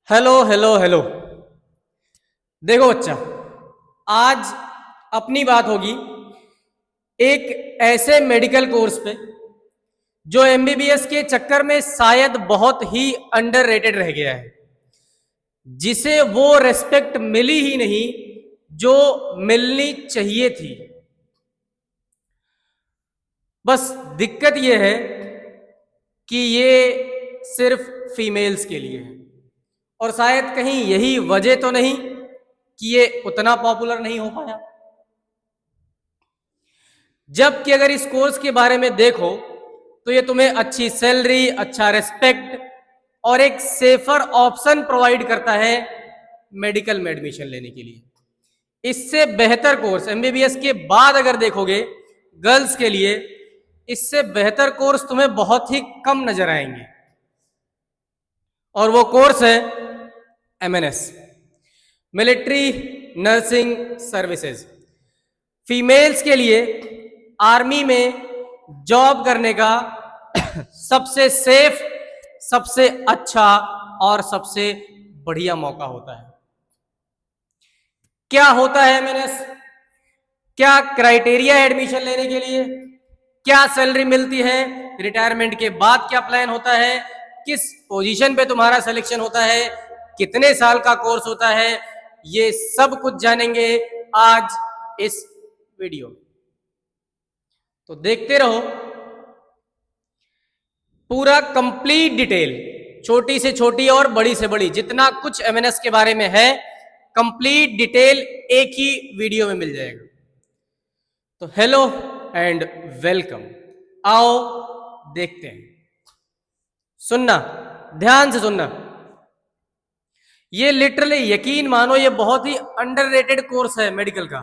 Hello hello hello. देखो बच्चा, आज अपनी बात होगी एक ऐसे मेडिकल कोर्स पे जो एमबीबीएस के चक्कर में शायद बहुत ही अंडररेटेड रह गया है, जिसे वो रेस्पेक्ट मिली ही नहीं जो मिलनी चाहिए थी। बस दिक्कत ये है कि ये सिर्फ फीमेल्स के लिए है, और शायद कहीं यही वजह तो नहीं कि ये उतना पॉपुलर नहीं हो पाया। जबकि अगर इस कोर्स के बारे में देखो तो ये तुम्हें अच्छी सैलरी, अच्छा रेस्पेक्ट और एक सेफर ऑप्शन प्रोवाइड करता है मेडिकल में एडमिशन लेने के लिए। इससे बेहतर कोर्स एमबीबीएस के बाद अगर देखोगे गर्ल्स के लिए, इससे बेहतर कोर्स तुम्हें बहुत ही कम नजर आएंगे, और वो कोर्स है MNS, military nursing services. Females के लिए आर्मी में जॉब करने का सबसे सेफ, सबसे अच्छा और सबसे बढ़िया मौका होता है। क्या होता है एमएनएस, क्या क्राइटेरिया है एडमिशन लेने के लिए, क्या सैलरी मिलती है, रिटायरमेंट के बाद क्या प्लान होता है, किस पोजीशन पे तुम्हारा सिलेक्शन होता है, कितने साल का कोर्स होता है, ये सब कुछ जानेंगे आज इस वीडियो में। तो देखते रहो पूरा कंप्लीट डिटेल, छोटी से छोटी और बड़ी से बड़ी, जितना कुछ एमएनएस के बारे में है कंप्लीट डिटेल एक ही वीडियो में मिल जाएगा। तो हेलो एंड वेलकम, आओ देखते हैं। सुनना, ध्यान से सुनना, ये लिटरली यकीन मानो ये बहुत ही अंडररेटेड कोर्स है मेडिकल का,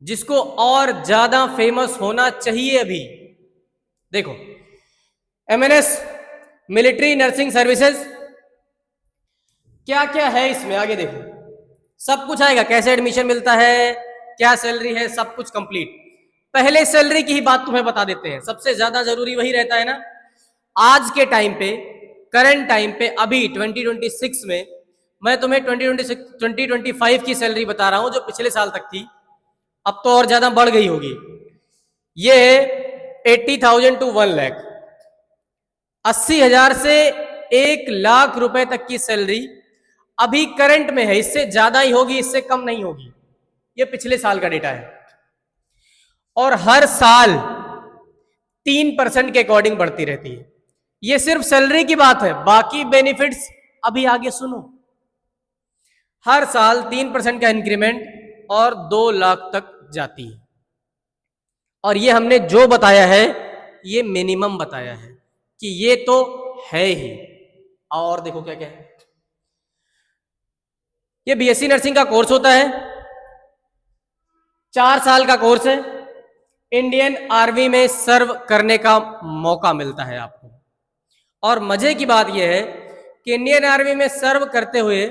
जिसको और ज्यादा फेमस होना चाहिए अभी। देखो, एमएनएस मिलिट्री नर्सिंग सर्विसेज, क्या क्या है इसमें आगे देखो, सब कुछ आएगा, कैसे एडमिशन मिलता है, क्या सैलरी है, सब कुछ कंप्लीट। पहले सैलरी की ही बात तुम्हें बता देते हैं, सबसे ज्यादा जरूरी वही रहता है ना आज के टाइम पे, करंट टाइम पे। अभी 2026 में मैं तुम्हें 2025 की सैलरी बता रहा हूं जो पिछले साल तक थी, अब तो और ज्यादा बढ़ गई होगी। ये है 80,000 to 1 लाख, 80,000 से 1 लाख रुपए तक की सैलरी अभी करंट में है। इससे ज्यादा ही होगी, इससे कम नहीं होगी। ये पिछले साल का डेटा है, और हर साल 3% के अकॉर्डिंग बढ़ती रहती है। ये सिर्फ सैलरी की बात है, बाकी बेनिफिट्स अभी आगे सुनो। हर साल 3% का इंक्रीमेंट और 2 लाख तक जाती है। और ये हमने जो बताया है ये मिनिमम बताया है कि ये तो है ही। और देखो क्या क्या है, ये बीएससी नर्सिंग का कोर्स होता है, 4 साल का कोर्स है। इंडियन आर्मी में सर्व करने का मौका मिलता है आपको, और मजे की बात यह है कि इंडियन आर्मी में सर्व करते हुए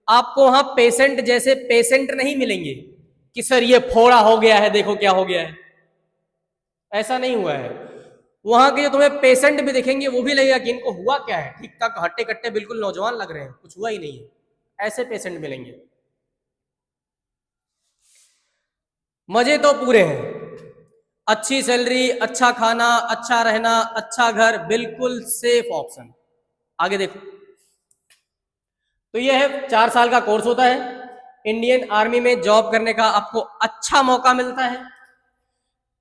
आपको वहां पेशेंट जैसे पेशेंट नहीं मिलेंगे कि सर ये फोड़ा हो गया है, देखो क्या हो गया है, ऐसा नहीं हुआ है। वहां के जो तुम्हें पेशेंट भी दिखेंगे वो भी लगेगा कि इनको हुआ क्या है, ठीक ठाक हट्टे कट्टे बिल्कुल नौजवान लग रहे हैं, कुछ हुआ ही नहीं है, ऐसे पेशेंट मिलेंगे। मजे तो पूरे हैं, अच्छी सैलरी, अच्छा खाना, अच्छा रहना, अच्छा घर, बिल्कुल सेफ ऑप्शन। आगे देखो, तो यह है 4 साल का कोर्स होता है। इंडियन आर्मी में जॉब करने का आपको अच्छा मौका मिलता है।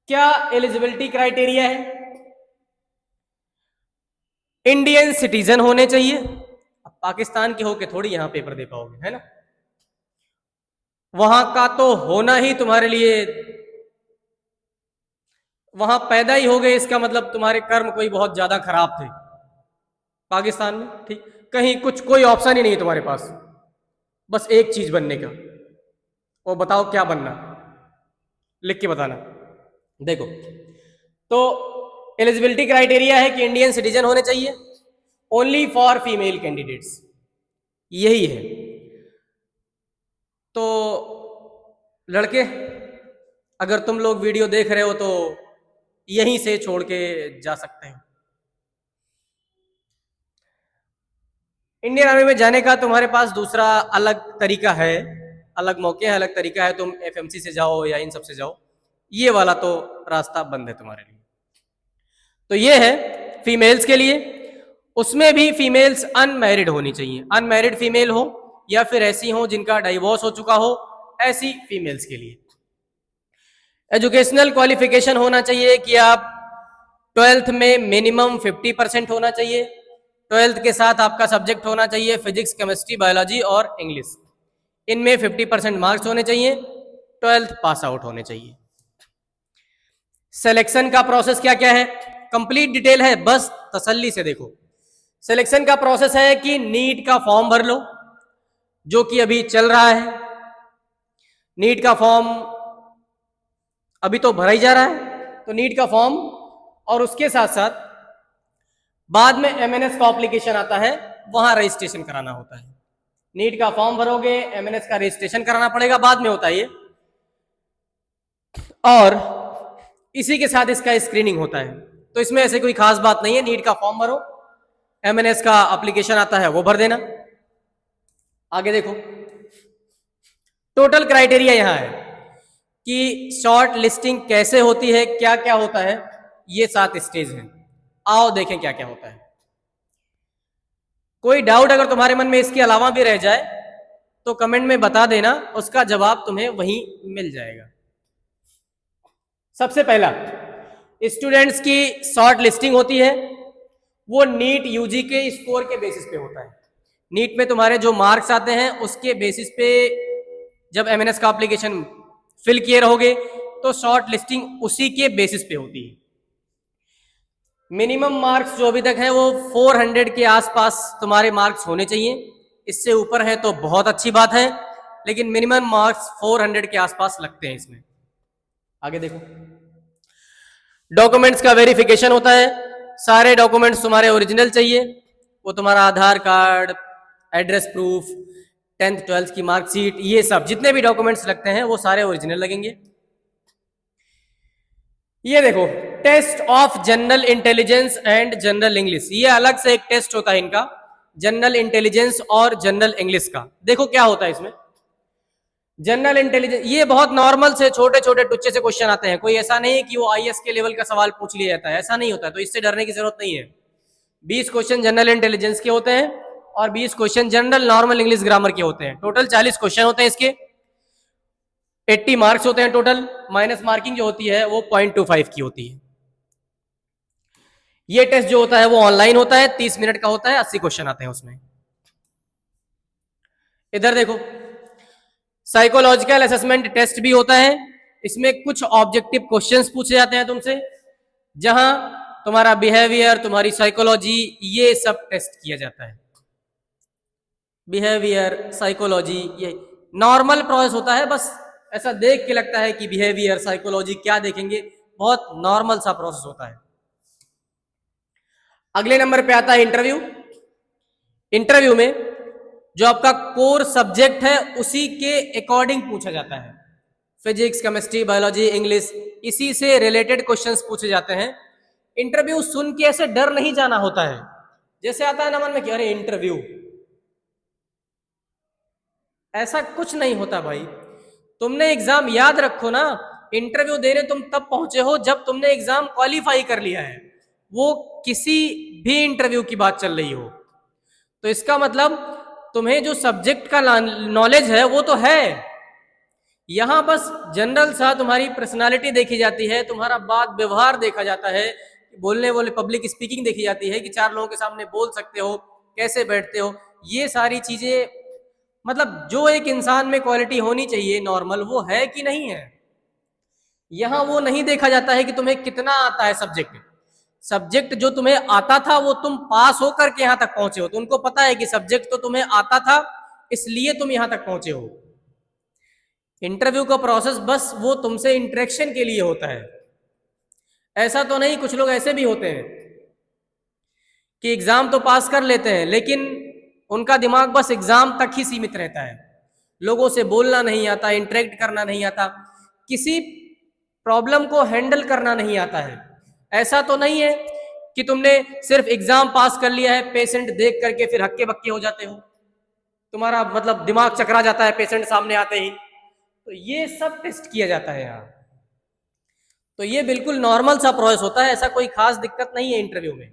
क्या एलिजिबिलिटी क्राइटेरिया है, इंडियन सिटीजन होने चाहिए। अब पाकिस्तान के होके थोड़ी यहां पेपर दे पाओगे, है ना, वहां का तो होना ही तुम्हारे लिए, वहां पैदा ही हो गए, इसका मतलब तुम्हारे कर्म कोई बहुत ज्यादा खराब थे पाकिस्तान में। ठीक, कहीं कुछ कोई ऑप्शन ही नहीं है तुम्हारे पास, बस एक चीज बनने का, वो बताओ क्या बनना, लिख के बताना। देखो, तो एलिजिबिलिटी क्राइटेरिया है कि इंडियन सिटीजन होने चाहिए, ओनली फॉर फीमेल कैंडिडेट्स, यही है। तो लड़के, अगर तुम लोग वीडियो देख रहे हो तो यहीं से छोड़ के जा सकते हैं। इंडियन आर्मी में जाने का तुम्हारे पास दूसरा अलग तरीका है, अलग मौके है, अलग तरीका है। तुम एफएमसी से जाओ या इन सब से जाओ, ये वाला तो रास्ता बंद है तुम्हारे लिए। तो ये है फीमेल्स के लिए। उसमें भी फीमेल्स अनमैरिड होनी चाहिए, अनमैरिड फीमेल हो या फिर ऐसी हो जिनका डाइवोर्स हो चुका हो, ऐसी फीमेल्स के लिए। एजुकेशनल क्वालिफिकेशन होना चाहिए कि आप 12th में मिनिमम 50% होना चाहिए। 12th के साथ आपका सब्जेक्ट होना चाहिए फिजिक्स, केमिस्ट्री, बायोलॉजी और इंग्लिश। इनमें 50% मार्क्स होने चाहिए, 12th पास आउट होने चाहिए। सिलेक्शन का प्रोसेस क्या क्या है, कंप्लीट डिटेल है, बस तसल्ली से देखो। सिलेक्शन का प्रोसेस है कि नीट का फॉर्म भर लो, जो कि अभी चल रहा है। नीट का फॉर्म अभी तो भरा ही जा रहा है, तो नीट का फॉर्म, और उसके साथ साथ बाद में एमएनएस का एप्लीकेशन आता है, वहां रजिस्ट्रेशन कराना होता है। नीट का फॉर्म भरोगे, एमएनएस का रजिस्ट्रेशन कराना पड़ेगा, बाद में होता है ये। और इसी के साथ इसका स्क्रीनिंग होता है। तो इसमें ऐसे कोई खास बात नहीं है, नीट का फॉर्म भरो, एमएनएस का एप्लीकेशन आता है वो भर देना। आगे देखो, टोटल क्राइटेरिया यहां है कि शॉर्ट लिस्टिंग कैसे होती है, क्या क्या होता है। ये 7 स्टेज हैं, आओ देखें क्या क्या होता है। कोई डाउट अगर तुम्हारे मन में इसके अलावा भी रह जाए तो कमेंट में बता देना, उसका जवाब तुम्हें वहीं मिल जाएगा। सबसे पहला, स्टूडेंट्स की शॉर्ट लिस्टिंग होती है, वो नीट यूजी के स्कोर के बेसिस पे होता है। नीट में तुम्हारे जो मार्क्स आते हैं उसके बेसिस पे जब एमएनएस का एप्लीकेशन फिल किए रहोगे तो शॉर्ट लिस्टिंग उसी के बेसिस पे होती है। मिनिमम मार्क्स जो अभी तक है वो 400 के आसपास तुम्हारे मार्क्स होने चाहिए। इससे ऊपर है तो बहुत अच्छी बात है, लेकिन मिनिमम मार्क्स 400 के आसपास लगते हैं इसमें। आगे देखो, डॉक्यूमेंट्स का वेरिफिकेशन होता है। सारे डॉक्यूमेंट्स तुम्हारे ओरिजिनल चाहिए, वो तुम्हारा आधार card, address proof, 10th 12th की मार्कशीट, ये सब जितने भी डॉक्यूमेंट्स लगते हैं वो सारे ओरिजिनल लगेंगे। ये देखो, test of general intelligence and general English, ये अलग से एक टेस्ट होता है इनका, जनरल इंटेलिजेंस और जनरल इंग्लिश का। देखो क्या होता है इसमें। जनरल इंटेलिजेंस, ये बहुत नॉर्मल से छोटे छोटे टुच्चे से क्वेश्चन आते हैं, कोई ऐसा नहीं है कि वो आईएएस के लेवल का सवाल पूछ लिया जाता है, ऐसा नहीं होता है, तो इससे डरने की जरूरत नहीं है। 20 क्वेश्चन जनरल इंटेलिजेंस के होते हैं और 20 question general normal English grammar के होते हैं। टोटल 40 क्वेश्चन होते हैं इसके, 80 मार्क्स होते हैं टोटल, माइनस मार्किंग जो होती है वो 0.25 की होती है। ये टेस्ट जो होता है वो ऑनलाइन होता है, 30 मिनट का होता है, 80 क्वेश्चन आते हैं उसमें। इधर देखो, साइकोलॉजिकल असेसमेंट टेस्ट भी होता है। इसमें कुछ ऑब्जेक्टिव क्वेश्चंस पूछे जाते हैं तुमसे, जहां तुम्हारा बिहेवियर, तुम्हारी साइकोलॉजी, ये सब टेस्ट किया जाता है। बिहेवियर, साइकोलॉजी, ये नॉर्मल प्रोसेस होता है, बस ऐसा देख के लगता है कि बिहेवियर, साइकोलॉजी क्या देखेंगे, बहुत नॉर्मल सा प्रोसेस होता है। अगले नंबर पे आता है इंटरव्यू। इंटरव्यू में जो आपका कोर सब्जेक्ट है उसी के अकॉर्डिंग पूछा जाता है। फिजिक्स, केमिस्ट्री, बायोलॉजी, इंग्लिश, इसी से रिलेटेड क्वेश्चंस पूछे जाते हैं। इंटरव्यू सुन के ऐसे डर नहीं जाना होता है, जैसे आता है ना मन में कि अरे इंटरव्यू, ऐसा कुछ नहीं होता भाई। तुमने एग्जाम, याद रखो ना, इंटरव्यू देने तुम तब पहुंचे हो जब तुमने एग्जाम क्वालिफाई कर लिया है, वो किसी भी इंटरव्यू की बात चल रही हो। तो इसका मतलब तुम्हें जो सब्जेक्ट का नॉलेज है वो तो है, यहां बस जनरल सा तुम्हारी पर्सनालिटी देखी जाती है, तुम्हारा बात व्यवहार देखा जाता है, बोलने वाले पब्लिक स्पीकिंग देखी जाती है कि 4 लोगों के सामने बोल सकते हो, कैसे बैठते हो, ये सारी चीजें, मतलब जो एक इंसान में क्वालिटी होनी चाहिए नॉर्मल, वो है कि नहीं है। यहां वो नहीं देखा जाता है कि तुम्हें कितना आता है सब्जेक्ट। सब्जेक्ट जो तुम्हें आता था वो तुम पास होकर के यहां तक पहुंचे हो, तो उनको पता है कि सब्जेक्ट तो तुम्हें आता था इसलिए तुम यहां तक पहुंचे हो। इंटरव्यू का प्रोसेस बस वो तुमसे इंटरेक्शन के लिए होता है। ऐसा तो नहीं, कुछ लोग ऐसे भी होते हैं कि एग्जाम तो पास कर लेते हैं लेकिन उनका दिमाग बस एग्जाम तक ही सीमित रहता है, लोगों से बोलना नहीं आता, इंटरेक्ट करना नहीं आता, किसी प्रॉब्लम को हैंडल करना नहीं आता है। ऐसा तो नहीं है कि तुमने सिर्फ एग्जाम पास कर लिया है, पेशेंट देख करके फिर हक्के बक्के हो जाते हो, तुम्हारा मतलब दिमाग चकरा जाता है पेशेंट सामने आते ही। तो ये सब टेस्ट किया जाता है यहाँ। तो ये बिल्कुल नॉर्मल सा प्रोसेस होता है, ऐसा कोई खास दिक्कत नहीं है इंटरव्यू में।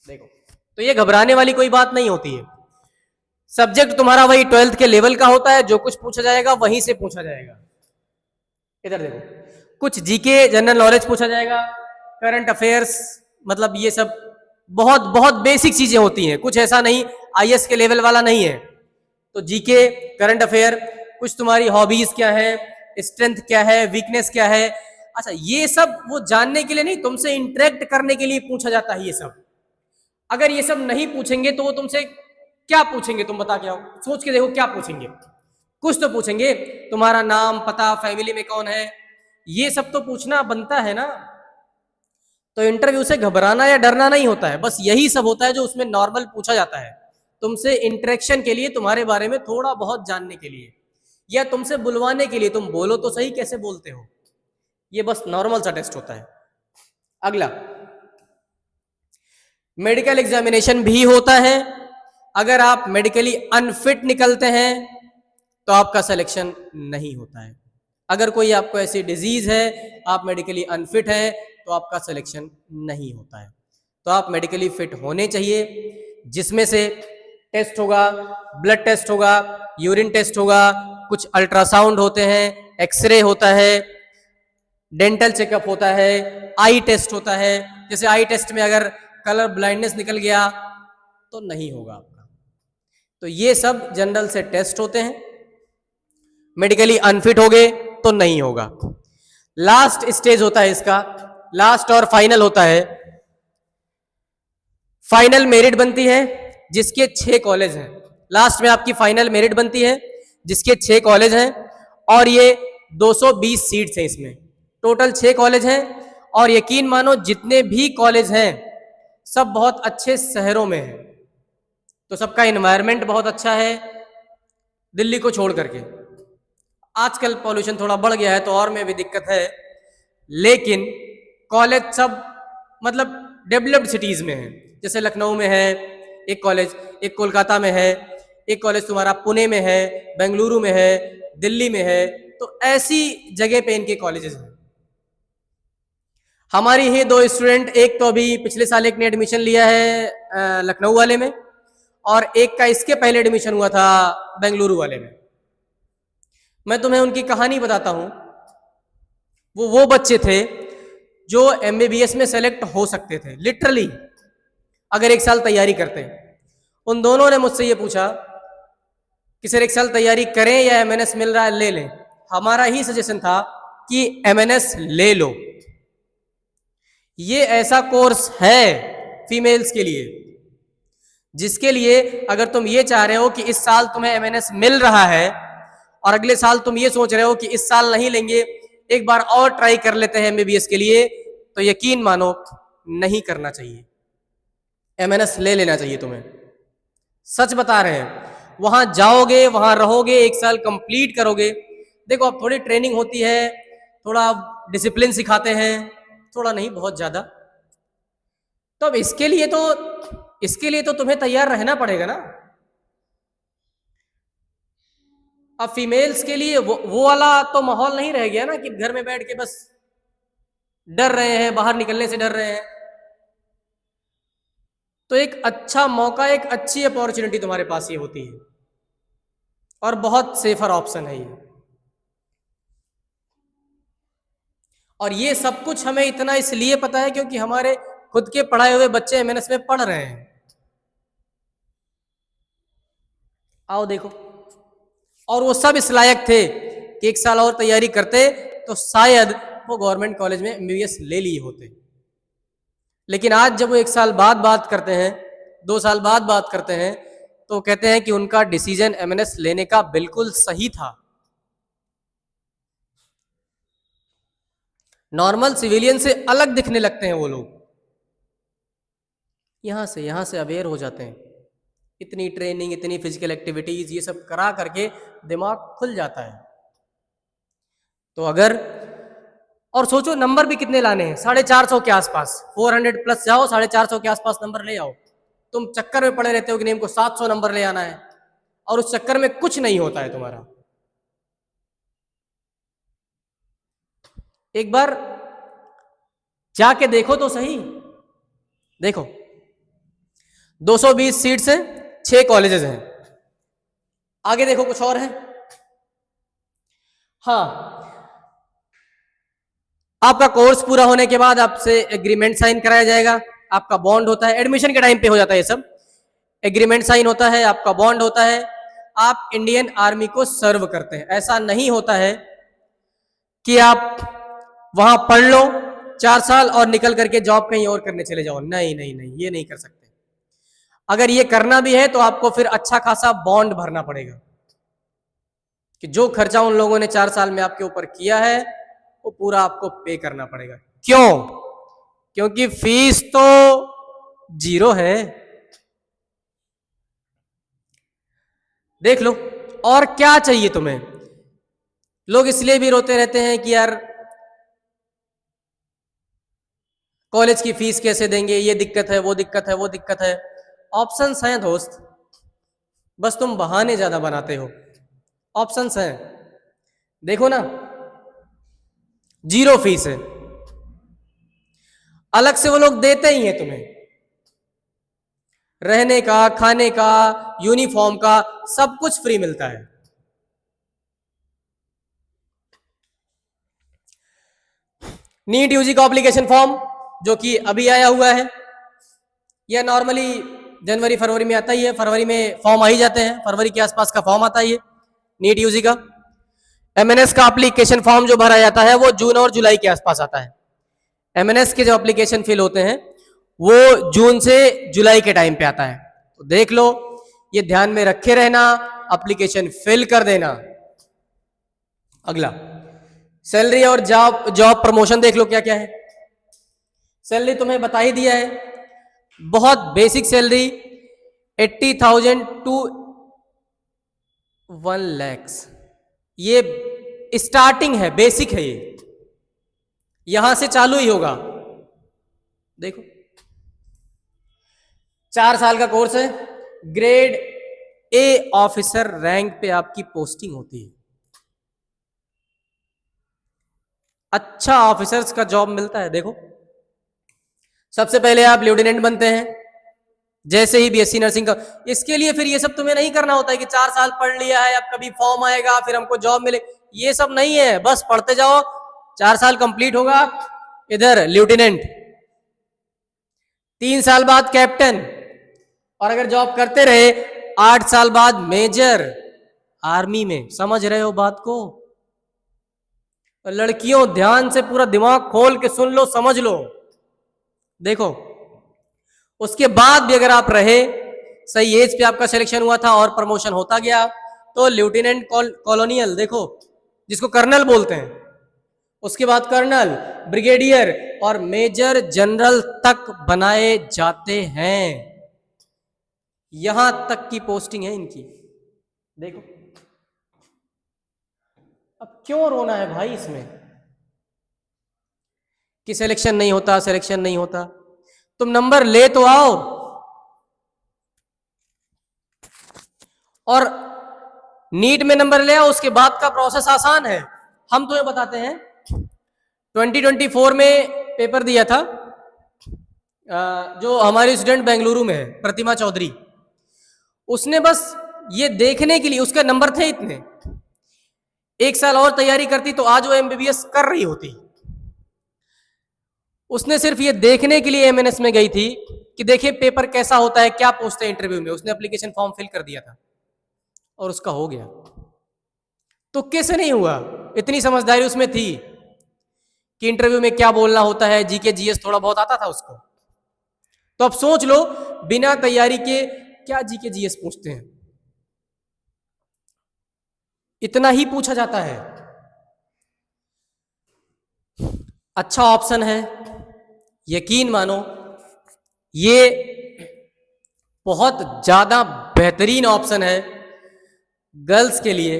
देखो, तो ये घबराने वाली कोई बात नहीं होती है। सब्जेक्ट तुम्हारा वही 12th के लेवल का होता है, जो कुछ पूछा जाएगा वहीं से पूछा जाएगा। इधर देखो, कुछ जीके जनरल नॉलेज पूछा जाएगा, करंट अफेयर्स, मतलब ये सब बहुत बहुत बेसिक चीजें होती हैं, कुछ ऐसा नहीं आईएएस के लेवल वाला नहीं है। तो जीके, करंट अफेयर, कुछ तुम्हारी हॉबीज क्या है, स्ट्रेंथ क्या है, वीकनेस क्या है, अच्छा ये सब वो जानने के लिए नहीं, तुमसे इंटरेक्ट करने के लिए पूछा जाता है ये सब। अगर ये सब नहीं पूछेंगे तो वो तुमसे क्या पूछेंगे, तुम बता के आओ, सोच के देखो क्या पूछेंगे। कुछ तो पूछेंगे, तुम्हारा नाम पता, फैमिली में कौन है, ये सब तो पूछना बनता है ना। तो इंटरव्यू से घबराना या डरना नहीं होता है, बस यही सब होता है जो उसमें नॉर्मल पूछा जाता है, तुमसे इंटरेक्शन के लिए, तुम्हारे बारे में थोड़ा बहुत जानने के लिए, या तुमसे बुलवाने के लिए, तुम बोलो तो सही कैसे बोलते हो, ये बस नॉर्मल सा टेस्ट होता है। अगला, मेडिकल एग्जामिनेशन भी होता है। अगर आप मेडिकली अनफिट निकलते हैं तो आपका सिलेक्शन नहीं होता है। अगर कोई आपको ऐसी डिजीज है, आप मेडिकली अनफिट है, तो आपका सिलेक्शन नहीं होता है। तो आप मेडिकली फिट होने चाहिए, जिसमें से टेस्ट होगा, ब्लड टेस्ट होगा, यूरिन टेस्ट होगा, कुछ अल्ट्रासाउंड होते हैं, एक्सरे होता है, डेंटल चेकअप होता है, आई टेस्ट होता है। जैसे आई टेस्ट में अगर कलर ब्लाइंडनेस निकल गया तो नहीं होगा आपका। तो ये सब जनरल से टेस्ट होते हैं, मेडिकली अनफिट हो गए तो नहीं होगा। लास्ट स्टेज होता है इसका, लास्ट और फाइनल होता है। फाइनल मेरिट बनती है जिसके 6 कॉलेज हैं, लास्ट में आपकी फाइनल मेरिट बनती है जिसके 6 कॉलेज हैं, और ये 220 सीट्स हैं, इसमें टोटल 6 कॉलेज हैं। और यकीन मानो जितने भी कॉलेज हैं सब बहुत अच्छे शहरों में हैं, तो सबका इन्वायरमेंट बहुत अच्छा है, दिल्ली को छोड़ करके। आजकल पॉल्यूशन थोड़ा बढ़ गया है तो और में भी दिक्कत है, लेकिन कॉलेज सब मतलब डेवलप्ड सिटीज में है। जैसे लखनऊ में है एक कॉलेज, एक कोलकाता में है एक कॉलेज, तुम्हारा पुणे में है, बेंगलुरु में है, दिल्ली में है, तो ऐसी जगह पे इनके कॉलेजेस हैं। हमारी ही 2 स्टूडेंट, एक तो अभी पिछले साल एक ने एडमिशन लिया है लखनऊ वाले में, और एक का इसके पहले एडमिशन हुआ था बेंगलुरु वाले में। मैं तुम्हें उनकी कहानी बताता हूं। वो बच्चे थे जो एमबीबीएस में सेलेक्ट हो सकते थे लिटरली, अगर 1 साल तैयारी करते। उन दोनों ने मुझसे ये पूछा कि सर 1 साल तैयारी करें या एमएनएस मिल रहा है ले लें। हमारा ही सजेशन था कि एमएनएस ले लो, ये ऐसा कोर्स है फीमेल्स के लिए जिसके लिए अगर तुम ये चाह रहे हो कि इस साल तुम्हें एमएनएस मिल रहा है और अगले साल तुम ये सोच रहे हो कि इस साल नहीं लेंगे, एक बार और ट्राई कर लेते हैं एमबीबीएस के लिए, तो यकीन मानो नहीं करना चाहिए, एमएनएस ले लेना चाहिए तुम्हें। सच बता रहे हैं, वहां जाओगे, वहां रहोगे, 1 साल कंप्लीट करोगे। देखो अब थोड़ी ट्रेनिंग होती है, थोड़ा डिसिप्लिन सिखाते हैं, थोड़ा नहीं बहुत ज्यादा। तो अब इसके लिए तो तुम्हें तैयार रहना पड़ेगा ना। अब फीमेल्स के लिए वो वाला तो माहौल नहीं रह गया ना कि घर में बैठ के बस डर रहे हैं, बाहर निकलने से डर रहे हैं। तो एक अच्छा मौका, एक अच्छी अपॉर्चुनिटी तुम्हारे पास ये होती है, और बहुत सेफर ऑप्शन है ये। और ये सब कुछ हमें इतना इसलिए पता है क्योंकि हमारे खुद के पढ़ाए हुए बच्चे एमएनएस में पढ़ रहे हैं। आओ देखो, और वो सब इस लायक थे कि 1 साल और तैयारी करते तो शायद वो गवर्नमेंट कॉलेज में एमबीबीएस ले लिए होते। लेकिन आज जब वो 1 साल बाद बात करते हैं, 2 साल बाद बात करते हैं, तो कहते हैं कि उनका डिसीजन एमएनएस लेने का बिल्कुल सही था। नॉर्मल सिविलियन से अलग दिखने लगते हैं वो लोग, यहां से अवेयर हो जाते हैं। इतनी ट्रेनिंग, इतनी फिजिकल एक्टिविटीज, ये सब करा करके दिमाग खुल जाता है। तो अगर और सोचो नंबर भी कितने लाने हैं, 450 के आसपास, 400 प्लस जाओ, 450 के आसपास नंबर ले आओ। तुम चक्कर में पड़े रहते हो कि नहीं हमको 700 नंबर ले आना है, और उस चक्कर में कुछ नहीं होता है तुम्हारा। एक बार जाके देखो तो सही। देखो 220 सीट्स हैं, 6 कॉलेजेस हैं, आगे देखो कुछ और है। हाँ, आपका कोर्स पूरा होने के बाद आपसे एग्रीमेंट साइन कराया जाएगा, आपका बॉन्ड होता है, एडमिशन के टाइम पे हो जाता है ये सब, एग्रीमेंट साइन होता है, आपका बॉन्ड होता है, आप इंडियन आर्मी को सर्व करते हैं। ऐसा नहीं होता है कि आप वहां पढ़ लो 4 साल और निकल करके जॉब कहीं और करने चले जाओ, नहीं नहीं नहीं, ये नहीं कर सकते। अगर ये करना भी है तो आपको फिर अच्छा खासा बॉन्ड भरना पड़ेगा कि जो खर्चा उन लोगों ने 4 साल में आपके ऊपर किया है वो पूरा आपको पे करना पड़ेगा। क्यों? क्योंकि फीस तो 0 है। देख लो, और क्या चाहिए तुम्हें? लोग इसलिए भी रोते रहते हैं कि यार कॉलेज की फीस कैसे देंगे, ये दिक्कत है, वो दिक्कत है, वो दिक्कत है। ऑप्शंस हैं दोस्त, बस तुम बहाने ज्यादा बनाते हो। ऑप्शंस हैं, देखो ना, 0 फीस है, अलग से वो लोग देते ही हैं तुम्हें, रहने का, खाने का, यूनिफॉर्म का, सब कुछ फ्री मिलता है। नीट यूजी का एप्लीकेशन फॉर्म जो कि अभी आया हुआ है, यह नॉर्मली जनवरी फरवरी में आता ही है, फरवरी में फॉर्म आ ही जाते हैं, फरवरी के आसपास का फॉर्म आता ही है नीट यूजी का। एमएनएस का एप्लीकेशन फॉर्म जो भरा जाता है वो जून और जुलाई के आसपास आता है। एमएनएस के जो एप्लीकेशन फिल होते हैं वो जून से जुलाई के टाइम पे आता है, तो देख लो, ये ध्यान में रखे रहना, एप्लीकेशन फिल कर देना। अगला सैलरी और जॉब प्रमोशन देख लो क्या क्या है। सैलरी तुम्हें बता ही दिया है, बहुत बेसिक सैलरी 80,000 टू 1 लाख, ये स्टार्टिंग है, बेसिक है, ये यहां से चालू ही होगा। देखो 4 साल का कोर्स है, ग्रेड ए ऑफिसर रैंक पे आपकी पोस्टिंग होती है, अच्छा ऑफिसर्स का जॉब मिलता है। देखो सबसे पहले आप लेफ्टिनेंट बनते हैं, जैसे ही बीएससी नर्सिंग का, इसके लिए फिर ये सब तुम्हें नहीं करना होता है कि 4 साल पढ़ लिया है, अब कभी फॉर्म आएगा फिर हमको जॉब मिले, ये सब नहीं है, बस पढ़ते जाओ, 4 साल कंप्लीट होगा, इधर लेफ्टिनेंट, 3 साल बाद कैप्टन, और अगर जॉब करते रहे 8 साल बाद मेजर आर्मी में। समझ रहे हो बात को? लड़कियों ध्यान से पूरा दिमाग खोल के सुन लो, समझ लो। देखो उसके बाद भी अगर आप रहे, सही एज पे आपका सिलेक्शन हुआ था और प्रमोशन होता गया, तो लेफ्टिनेंट कॉलोनियल, देखो जिसको कर्नल बोलते हैं, उसके बाद कर्नल, ब्रिगेडियर और मेजर जनरल तक बनाए जाते हैं। यहां तक की पोस्टिंग है इनकी। देखो अब क्यों रोना है भाई इसमें कि सिलेक्शन नहीं होता, सिलेक्शन नहीं होता? तुम नंबर ले तो आओ, और नीट में नंबर ले आओ, उसके बाद का प्रोसेस आसान है। हम तुम्हें बताते हैं, 2024 में पेपर दिया था जो हमारी स्टूडेंट बेंगलुरु में है, प्रतिमा चौधरी, उसने बस ये देखने के लिए, उसके नंबर थे इतने, 1 साल और तैयारी करती तो आज वो एमबीबीएस कर रही होती। उसने सिर्फ ये देखने के लिए एमएनएस में गई थी कि देखिए पेपर कैसा होता है, क्या पूछते हैं इंटरव्यू में। उसने एप्लीकेशन फॉर्म फिल कर दिया था और उसका हो गया। तुक्के से नहीं हुआ, इतनी समझदारी उसमें थी कि इंटरव्यू में क्या बोलना होता है, जीके जीएस थोड़ा बहुत आता था उसको। तो अब सोच लो, बिना तैयारी के क्या जीके जीएस पूछते हैं, इतना ही पूछा जाता है। अच्छा ऑप्शन है, यकीन मानो, ये बहुत ज्यादा बेहतरीन ऑप्शन है गर्ल्स के लिए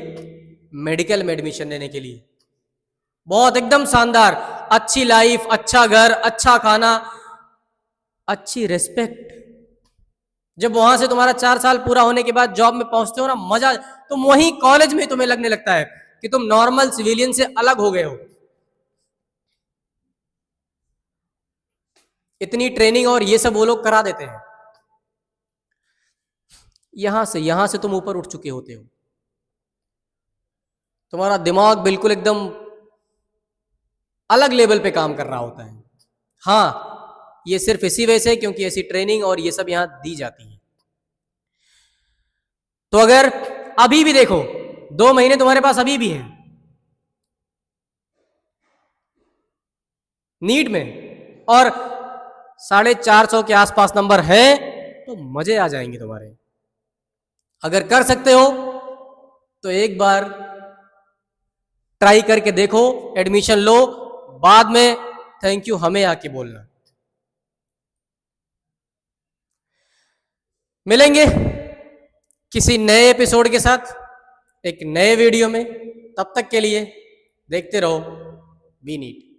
मेडिकल में एडमिशन लेने के लिए। बहुत एकदम शानदार, अच्छी लाइफ, अच्छा घर, अच्छा खाना, अच्छी रिस्पेक्ट। जब वहां से तुम्हारा 4 साल पूरा होने के बाद जॉब में पहुंचते हो ना, मजा, तुम वहीं कॉलेज में तुम्हें लगने लगता है कि तुम नॉर्मल सिविलियन से अलग हो गए हो। इतनी ट्रेनिंग और ये सब वो लोग करा देते हैं। यहां से तुम ऊपर उठ चुके होते हो, तुम्हारा दिमाग बिल्कुल एकदम अलग लेवल पे काम कर रहा होता है। हाँ, ये सिर्फ इसी वजह से क्योंकि ऐसी ट्रेनिंग और ये सब यहां दी जाती है। तो अगर अभी भी देखो, 2 महीने तुम्हारे पास अभी भी है नीट में, और 450 के आसपास नंबर है, तो मजे आ जाएंगे तुम्हारे। अगर कर सकते हो तो एक बार ट्राई करके देखो, एडमिशन लो, बाद में थैंक यू हमें आके बोलना। मिलेंगे किसी नए एपिसोड के साथ एक नए वीडियो में। तब तक के लिए देखते रहो बी नीट।